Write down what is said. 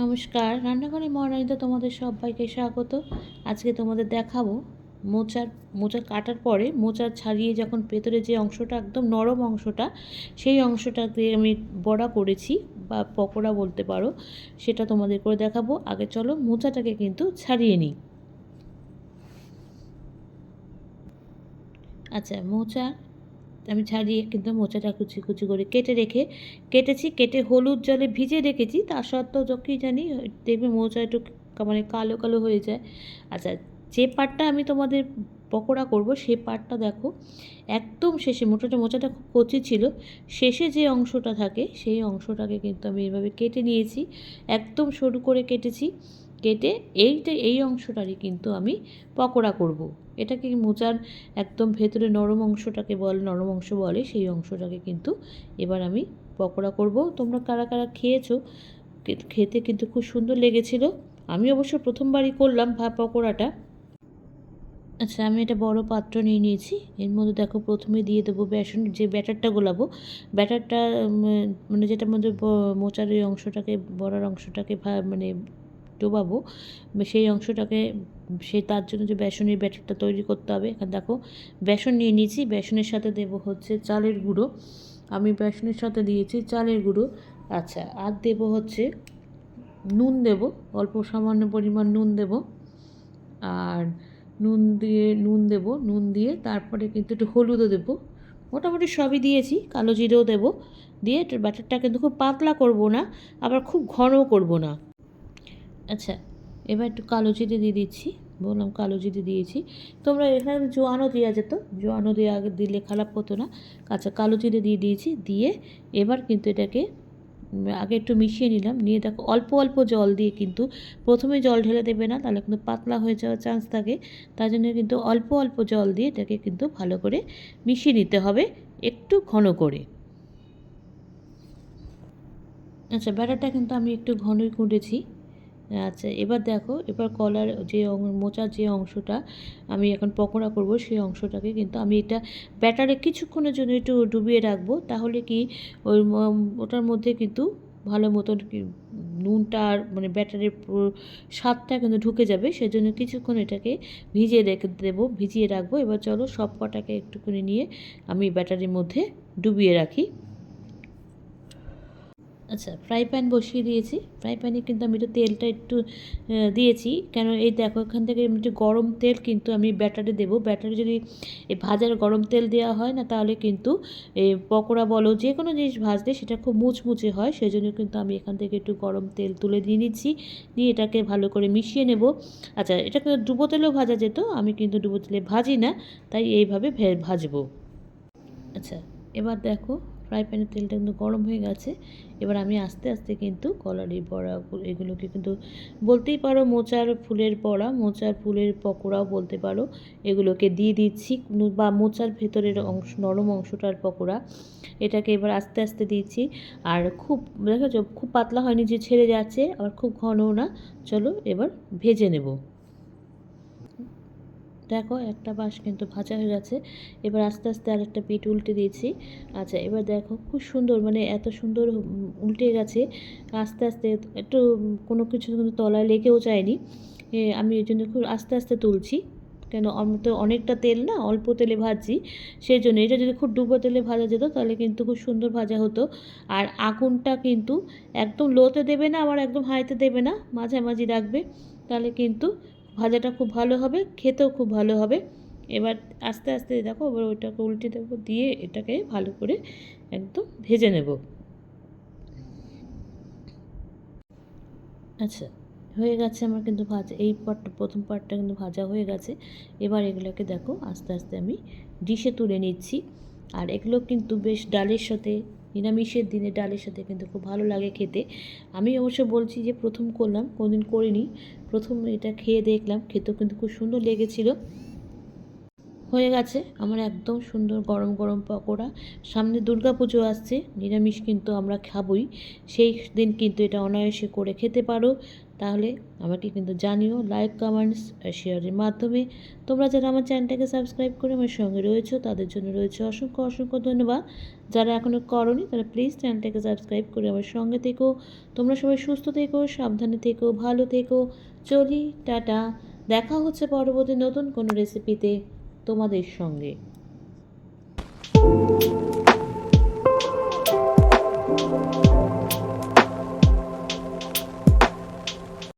নমস্কার, রান্নাঘরে মহারানীতে তোমাদের সবাইকে স্বাগত। আজকে তোমাদের দেখাবো মোচার মোচা কাটার পরে মোচা ছাড়িয়ে যখন ভেতরে যে অংশটা একদম নরম অংশটা, সেই অংশটা দিয়ে আমি বড়া করেছি বা পকোড়া বলতে পারো, সেটা তোমাদের করে দেখাবো। আগে চলো মোচাটাকে কিন্তু ছাড়িয়ে নিই। আচ্ছা, মোচা আমি ছাড়িয়ে কিন্তু মোচাটা কুচি কুচি করে কেটে হলুদ জলে ভিজে রেখেছি। তা সত্ত্বেও যখনই জানি দেখবে মোচা একটু মানে কালো কালো হয়ে যায়। আচ্ছা, যে পার্টটা আমি তোমাদের পকোড়া করব সেই পার্টটা দেখো, একদম শেষে মোচাটা খুব কচি ছিল, শেষে যে অংশটা থাকে সেই অংশটাকে কিন্তু আমি এভাবে কেটে নিয়েছি, একদম সরু করে কেটেছি। কেটে এই অংশটারই কিন্তু আমি পকোড়া করব। এটাকে মোচার একদম ভেতরে নরম অংশ বলে, সেই অংশটাকে কিন্তু এবার আমি পকোড়া করব। তোমরা কারা কারা খেয়েছো, খেতে কিন্তু খুব সুন্দর লেগেছিল। আমি অবশ্য প্রথমবারই করলাম পকোড়াটা। আচ্ছা, আমি এটা বড় পাত্র নিয়ে নিয়েছি। এর মধ্যে দেখো প্রথমে দিয়ে দেবো বেসন, যে ব্যাটারটা গোলাবো। ব্যাটারটা মানে যেটার মধ্যে মোচার এই অংশটাকে, বড়ার অংশটাকে মানে ডোবাবো, সেই অংশটাকে, তার জন্য যে বেসনের ব্যাটারটা তৈরি করতে হবে। এখানে দেখো বেসন নিয়ে নিয়েছি, বেসনের সাথে দেব হচ্ছে চালের গুঁড়ো। আমি বেসনের সাথে দিয়েছি চালের গুঁড়ো। আচ্ছা, আর দেব হচ্ছে নুন, দেব অল্প সামান্য পরিমাণ নুন দেব। আর নুন দিয়ে তারপরে কিন্তু একটু হলুদও দেবো। মোটামুটি সবই দিয়েছি, কালো জিরেও দেবো। দিয়ে ব্যাটারটা কিন্তু খুব পাতলা করব না, আবার খুব ঘনও করব না। আচ্ছা, এবার একটু কালো জিরে দিয়ে দিচ্ছি। বললাম কালো জিরে দিয়েছি। তোমরা এখানে জোয়ানও দেওয়া যেত, জোয়ানও দিলে খারাপ হতো না। আচ্ছা, কালো জিরে দিয়ে দিয়েছি। দিয়ে এবার কিন্তু এটাকে আগে একটু মিশিয়ে নিলাম। নিয়ে দেখো অল্প অল্প জল দিয়ে, কিন্তু প্রথমে জল ঢেলে দেবে না, তাহলে কিন্তু পাতলা হয়ে যাওয়ার চান্স থাকে। তার জন্য কিন্তু অল্প অল্প জল দিয়ে এটাকে কিন্তু ভালো করে মিশিয়ে নিতে হবে, একটু ঘন করে। আচ্ছা, ব্যাটারটা কিন্তু আমি একটু ঘনই করেছি। আচ্ছা, এবার দেখো, এবার কলার যে মোচার যে অংশটা আমি এখন পকোড়া করব, সেই অংশটাকে কিন্তু আমি এটা ব্যাটারে কিছুক্ষণের জন্য একটু ডুবিয়ে রাখবো। তাহলে কি ওই ওটার মধ্যে কিন্তু ভালো মতন নুনটা আর মানে ব্যাটারের স্বাদটা কিন্তু ঢুকে যাবে। সেজন্য কিছুক্ষণ এটাকে ভিজিয়ে রাখবো। এবার চলো সব কটাকে একটুখানি নিয়ে আমি ব্যাটারের মধ্যে ডুবিয়ে রাখি। আচ্ছা, ফ্রাই প্যান বসিয়ে দিয়েছি। ফ্রাই প্যানে কিন্তু আমি তেলটা একটু দিয়েছি, কেন এই দেখো এখান থেকে একটু গরম তেল কিন্তু আমি ব্যাটারে দেবো। ব্যাটারে যদি এই ভাজার গরম তেল দেওয়া হয় না, তাহলে কিন্তু এই পকোড়া বলো যে কোনো জিনিস ভাজলে সেটা খুব মুচমুচে হয়। সেই জন্য কিন্তু আমি এখান থেকে একটু গরম তেল তুলে দিয়ে নিচ্ছি, নিয়ে এটাকে ভালো করে মিশিয়ে নেব। আচ্ছা, এটাকে ডুবো তেলেও ভাজা যেত, আমি কিন্তু ডুবো তেলে ভাজি না, তাই এইভাবে ভাজবো। আচ্ছা, এবার দেখো ফ্রাই প্যানের তেলটা কিন্তু গরম হয়ে গেছে। এবার আমি আস্তে আস্তে কিন্তু কলারি বড়া, এগুলোকে কিন্তু বলতেই পারো মোচার ফুলের বড়া, মোচার ফুলের পকোড়াও বলতে পারো, এগুলোকে দিয়ে দিচ্ছি। বা মোচার ভেতরের অংশ, নরম অংশটার পকোড়া, এটাকে এবার আস্তে আস্তে দিচ্ছি। আর খুব দেখেছো খুব পাতলা হয়নি যে ছেড়ে যাচ্ছে, আবার খুব ঘনও না। চলো এবার ভেজে নেব। দেখো একটা পাশ কিন্তু ভাজা হয়ে গেছে। এবার আস্তে আস্তে আরেকটা পিঠ উল্টে দিয়েছি। আচ্ছা, এবার দেখো খুব সুন্দর, মানে এত সুন্দর উল্টে গেছে। আস্তে আস্তে একটু কোনো কিছু কিন্তু তলায় লেগেও যায়নি। আমি এই জন্য খুব আস্তে আস্তে তুলছি, কেন আমি তো অনেকটা তেল না, অল্প তেলে ভাজছি। সেই জন্য এটা যদি খুব ডুবো তেলে ভাজা যেত তাহলে কিন্তু খুব সুন্দর ভাজা হতো। আর আগুনটা কিন্তু একদম লোতে দেবে না, আবার একদম হাইতে দেবে না, মাঝামাঝি রাখবে, তাহলে কিন্তু ভাজাটা খুব ভালো হবে, খেতেও খুব ভালো হবে। এবার আস্তে আস্তে দেখো, এবার ওইটাকে উল্টে দেবো, দিয়ে এটাকে ভালো করে একদম ভেজে নেব। আচ্ছা, হয়ে গেছে আমার কিন্তু ভাজা, এই পার্টটা প্রথম পার্টটা কিন্তু ভাজা হয়ে গেছে। এবার এগুলোকে দেখো আস্তে আস্তে আমি ডিশে তুলে নিচ্ছি। আর এগুলো কিন্তু বেশ ডালের সাথে, নিরামিষের দিনে ডালের সাথে কিন্তু খুব ভালো লাগে খেতে। আমি অবশ্য বলছি যে প্রথম করলাম, কোনোদিন করিনি, প্রথম এটা খেয়ে দেখলাম, খেতেও কিন্তু খুব সুন্দর লেগেছিল। হয়ে গেছে আমার একদম সুন্দর গরম গরম পকোড়া। সামনে দুর্গাপুজো আসছে, নিরামিষ কিন্তু আমরা খাবই। সেই দিন কিন্তু এটা অনায়াসে করে খেতে পারো। তাহলে আমাকে কিন্তু জানিও লাইক, কমেন্টস আর শেয়ারের মাধ্যমে। তোমরা যারা আমার চ্যানেলটাকে সাবস্ক্রাইব করে আমার সঙ্গে রয়েছো তাদের জন্য রয়েছে অসংখ্য অসংখ্য ধন্যবাদ। যারা এখনও করোনি তারা প্লিজ চ্যানেলটাকে সাবস্ক্রাইব করে আমার সঙ্গে থেকো। তোমরা সবাই সুস্থ থেকো, সাবধানে থেকো, ভালো থেকো। চলি, টাটা। দেখা হচ্ছে পরবর্তী নতুন কোনো রেসিপিতে তোমাদের সঙ্গে।